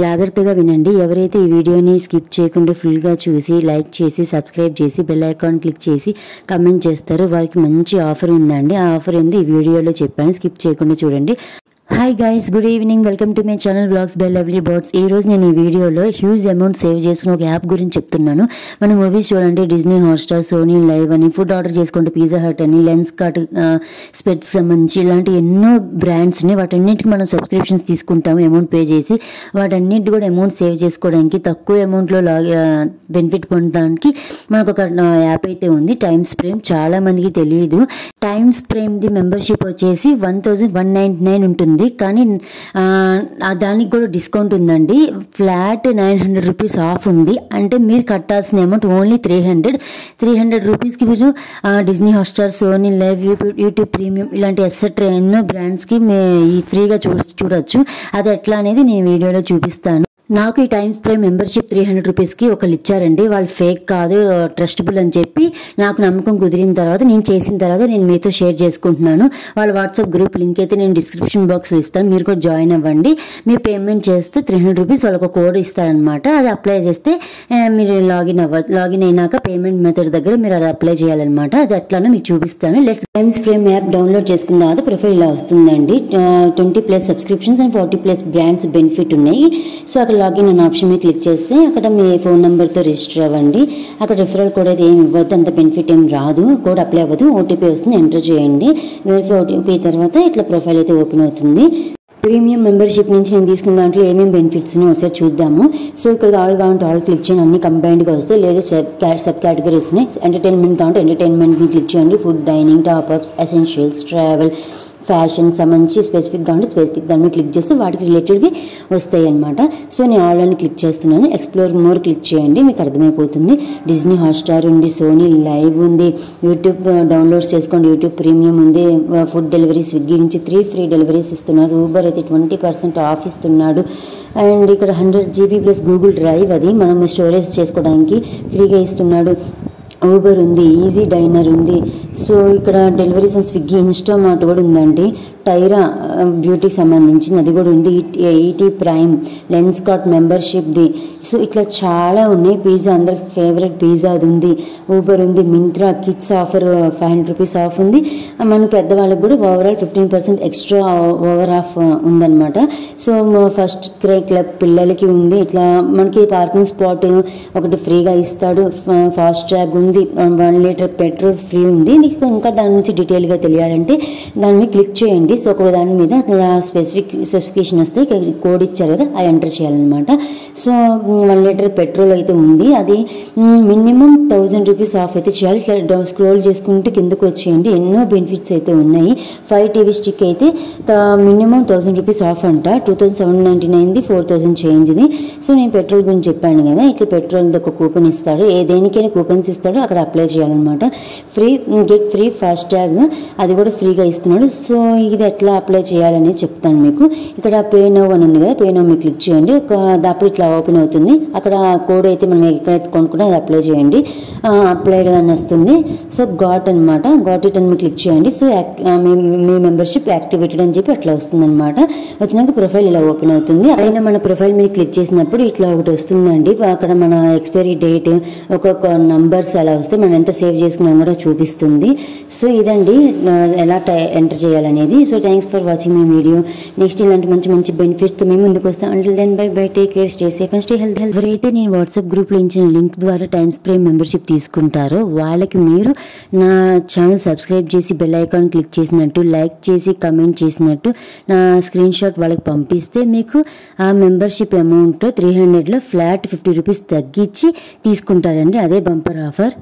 జాగ్రత్తగా వినండి. ఎవరైతే ఈ వీడియోని స్కిప్ చేయకుండా ఫుల్గా చూసి లైక్ చేసి సబ్స్క్రైబ్ చేసి బెల్ ఐకాన్ క్లిక్ చేసి కమెంట్ చేస్తారో వారికి మంచి ఆఫర్ ఉందండి. ఆ ఆఫర్ ఏంది ఈ వీడియోలో చెప్పాను, స్కిప్ చేయకుండా చూడండి. Hi guys, good evening, welcome to my channel vlogs by lovely birds. ఈ రోజు నేను ఈ వీడియోలో హ్యూజ్ అమౌంట్ సేవ్ చేసుకున్న ఒక యాప్ గురించి చెప్తున్నాను. మన మూవీస్ చూడండి, డిజ్నీ హాట్స్టార్, సోనీ లైవ్ అని, ఫుడ్ ఆర్డర్ చేసుకుంటే పిజ్జా హట్ అని, లెన్స్ కార్ట్, స్పెట్స్ సంబంధించి ఇలాంటి ఎన్నో బ్రాండ్స్ ఉన్నాయి. వాటన్నిటికి మనం సబ్స్క్రిప్షన్స్ తీసుకుంటాము అమౌంట్ పే చేసి. వాటన్నిటి కూడా అమౌంట్ సేవ్ చేసుకోవడానికి, తక్కువ అమౌంట్లో బెనిఫిట్ పొందడానికి మనకు ఒక యాప్ అయితే ఉంది, టైమ్ స్ప్రేమ్. చాలా మందికి తెలియదు. టైమ్ స్ప్రేమ్ది మెంబర్షిప్ వచ్చేసి 1199 ఉంటుంది, కానీ దానికి కూడా డిస్కౌంట్ ఉందండి. ఫ్లాట్ 900 రూపీస్ ఆఫ్ ఉంది. అంటే మీరు కట్టాల్సిన అమౌంట్ ఓన్లీ 300 రూపీస్కి మీరు Disney Hotstar, Sony LIV, YouTube premium ఇలాంటి ఎక్సెట్రా ఎన్నో బ్రాండ్స్కి ఫ్రీగా చూడొచ్చు. అది ఎట్లా అనేది నేను వీడియోలో చూపిస్తాను. నాకు ఈ టైమ్ స్ప్రేమ్ మెంబర్షిప్ 300 రూపీస్కి ఒకళ్ళు ఇచ్చారండి. వాళ్ళు ఫేక్ కాదు, ట్రస్టబుల్ అని చెప్పి నాకు నమ్మకం కుదిరిన తర్వాత నేను చేసిన తర్వాత నేను మీతో షేర్ చేసుకుంటున్నాను. వాళ్ళ వాట్సాప్ గ్రూప్ లింక్ అయితే నేను డిస్క్రిప్షన్ బాక్స్లో ఇస్తాను, మీరు కూడా జాయిన్ అవ్వండి. మీరు పేమెంట్ చేస్తే 300 రూపీస్ వాళ్ళకు ఒక కోడ్ ఇస్తారనమాట. అది అప్లై చేస్తే మీరు లాగిన్ అయినాక పేమెంట్ మెథడ్ దగ్గర మీరు అది అప్లై చేయాలన్నమాట. అది ఎట్లానో మీకు చూపిస్తాను. లెట్స్ టైమ్ స్ప్రేమ్ యాప్ డౌన్లోడ్ చేసుకున్న తర్వాత ప్రొఫైల్ ఇలా వస్తుందండి. 20+ సబ్స్క్రిప్షన్స్ అండ్ 40+ బ్రాండ్స్ బెనిఫిట్ ఉన్నాయి. సో అక్కడ లాగిన్ అనే ఆప్షన్ మీద క్లిక్ చేస్తే అక్కడ మీ ఫోన్ నెంబర్తో రిజిస్టర్ అవ్వండి. అక్కడ రిఫరల్ కోడ్ అయితే ఏమి ఇవ్వద్దు, అంత బెనిఫిట్ ఏం రాదు, కోడ్ అప్లై అవ్వదు. ఓటీపీ వస్తుంది, ఎంటర్ చేయండి. వెరిఫై ఓటీపీ తర్వాత ఇట్లా ప్రొఫైల్ అయితే ఓపెన్ అవుతుంది. ప్రీమియం మెంబర్షిప్ నుంచి నేను తీసుకున్న దాంట్లో ఏమేమి బెనిఫిట్స్ ఉన్నాయో ఒకసారి చూద్దాము. సో ఇక్కడ ఆల్ కావాలంటే ఆల్ క్లిక్ చేయండి, అన్ని కంబైన్డ్గా వస్తాయి. లేదు సబ్ కేటగిరీస్ ఉన్నాయి. ఎంటర్టైన్మెంట్ కావాలంటే ఎంటర్టైన్మెంట్ని క్లిక్ చేయండి. Food, dining, top ups, essentials, travel, fashion సంబంధించి స్పెసిఫిక్ కావాలంటే స్పెసిఫిక్ దాని మీద క్లిక్ చేస్తే వాటికి రిలేటెడ్వి వస్తాయి అనమాట. సో నేను ఆల్ అని క్లిక్ చేస్తున్నాను. ఎక్స్ప్లోర్ మోర్ క్లిక్ చేయండి, మీకు అర్థమైపోతుంది. డిజ్నీ హాట్స్టార్ ఉంది, సోనీ లైవ్ ఉంది, యూట్యూబ్ డౌన్లోడ్స్ చేసుకోండి, యూట్యూబ్ ప్రీమియం ఉంది, ఫుడ్ డెలివరీ స్విగ్గీ నుంచి 3 ఫ్రీ డెలివరీస్ ఇస్తున్నారు. ఊబర్ అయితే 20% ఆఫ్ ఇస్తున్నాడు. అండ్ ఇక్కడ 100 GB ప్లస్ గూగుల్ డ్రైవ్, అది మనం స్టోరేజ్ చేసుకోవడానికి ఫ్రీగా ఇస్తున్నాడు. ఊబర్ ఉంది, ఈజీ డైనర్ ఉంది. సో ఇక్కడ డెలివరీస్ అండ్ స్విగ్గీ, ఇన్స్టామార్ట్ కూడా ఉందండి. టైరా బ్యూటీకి సంబంధించింది అది కూడా ఉంది. ఈటీ ప్రైమ్, లెన్స్ కార్ట్ మెంబర్షిప్ది. సో ఇట్లా చాలా ఉన్నాయి. పిజ్జా, అందరికి ఫేవరెట్ పిజ్జా అది ఉంది. ఊబర్ ఉంది, Myntra kids offer 500 rupees of ఉంది. మన పెద్దవాళ్ళకి కూడా ఓవరాల్ 15% ఎక్స్ట్రా ఓవర్ ఆఫ్ ఉందన్నమాట. సో ఫస్ట్ క్లబ్ పిల్లలకి ఉంది. ఇట్లా మనకి పార్కింగ్ స్పాట్ ఒకటి ఫ్రీగా ఇస్తాడు. ఫాస్ట్ ట్రాక్ ఉంది, 1 లీటర్ పెట్రోల్ ఫ్రీ ఉంది. మీకు ఇంకా దాని నుంచి డీటెయిల్గా తెలియాలంటే దాని మీద క్లిక్ చేయండి. సో ఒక దాని మీద స్పెసిఫికేషన్ వస్తే కోడ్ ఇచ్చారు కదా, అది ఎంటర్ చేయాలన్నమాట. సో 1 లీటర్ పెట్రోల్ అయితే ఉంది. అది మినిమం 1000 రూపీస్ ఆఫ్ అయితే చేయాలి. ఇట్లా స్క్రోల్ చేసుకుంటే కిందకు వచ్చేయండి. ఎన్నో బెనిఫిట్స్ అయితే ఉన్నాయి. 5 టీవీ స్టిక్ అయితే మినిమం 1000 రూపీస్ ఆఫ్ అంట. 2799ది 4000 చేంజ్ది. సో నేను పెట్రోల్ గురించి చెప్పాను కదా, ఇట్లా పెట్రోల్ ఒక కూపన్ ఇస్తాడు. దేనికైనా కూపన్స్ ఇస్తాడు, అక్కడ అప్లై చేయాలన్నమాట. గెట్ ఫ్రీ ఫాస్ట్ ట్యాగ్ అది కూడా ఫ్రీగా ఇస్తున్నాడు. సో ఇది ఎట్లా అప్లై చేయాలని చెప్తాను మీకు. ఇక్కడ పే నౌ అని ఉంది కదా, పే నౌ మీరు క్లిక్ చేయండి. అప్పుడు ఇట్లా ఓపెన్ అవుతుంది. అక్కడ కోడ్ అయితే మనం ఎక్కడైతే కొనుక్కున్నా అది అప్లై చేయండి. అప్లైడ్ అని వస్తుంది. సో గాట్ అనమాట, గాట్ ఇట్ అని మీరు క్లిక్ చేయండి. సో మీ మెంబర్షిప్ యాక్టివేటెడ్ అని చెప్పి అట్లా వస్తుంది అనమాట. వచ్చినాక ప్రొఫైల్ ఇలా ఓపెన్ అవుతుంది. అయినా మన ప్రొఫైల్ మీద క్లిక్ చేసినప్పుడు ఇట్లా ఒకటి వస్తుందండి. అక్కడ మన ఎక్స్పైరీ డేట్, ఒక్కొక్క నంబర్స్ అలా వస్తే మనం ఎంత సేవ్ చేసుకున్నాం కూడా చూపిస్తుంది. సో ఇదండి ఎలా ఎంటర్ చేయాలనేది. So thanks for watching my video. Next ఇలాంటి మంచి మంచి బెనిఫిట్స్తో మేము ముందుకు వస్తాం. Until then bye, take care, stay safe and stay health. ఎవరైతే నేను వాట్సాప్ గ్రూప్లో ఇచ్చిన లింక్ ద్వారా టైమ్ స్ప్రేమ్ మెంబర్షిప్ తీసుకుంటారో వాళ్ళకి మీరు నా ఛానల్ సబ్స్క్రైబ్ చేసి బెల్ ఐకాన్ క్లిక్ చేసినట్టు, లైక్ చేసి కమెంట్ చేసినట్టు నా స్క్రీన్ షాట్ వాళ్ళకి పంపిస్తే మీకు ఆ మెంబర్షిప్ అమౌంట్ 300లో ఫ్లాట్ 50 రూపీస్ తగ్గించి తీసుకుంటారండి. అదే బంపర్ ఆఫర్.